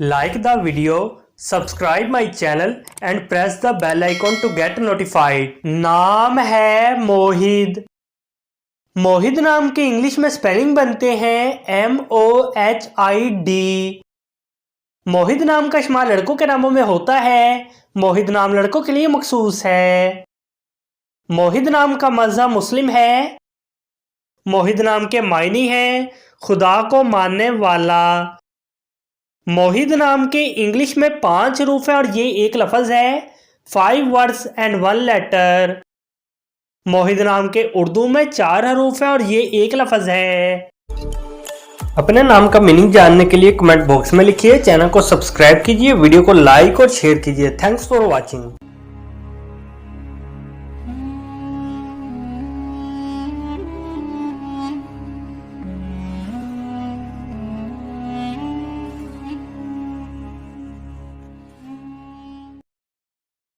Like the video, subscribe my channel and press the bell icon to get notified। नाम है मोहिद। मोहिद नाम के English में स्पेलिंग बनते हैं MOHID। मोहिद नाम का इस्तेमाल लड़कों के नामों में होता है। मोहिद नाम लड़कों के लिए मखसूस है। मोहिद नाम का मज़हब मुस्लिम है। मोहिद नाम के मायने हैं खुदा को मानने वाला। मोहिद नाम के इंग्लिश में 5 हरूफ है और ये एक लफ्ज़ है। 5 वर्ड्स एंड 1 लेटर। मोहिद नाम के उर्दू में 4 हरूफ है और ये एक लफ्ज़ है। अपने नाम का मीनिंग जानने के लिए कमेंट बॉक्स में लिखिए। चैनल को सब्सक्राइब कीजिए, वीडियो को लाइक और शेयर कीजिए। Thanks for watching.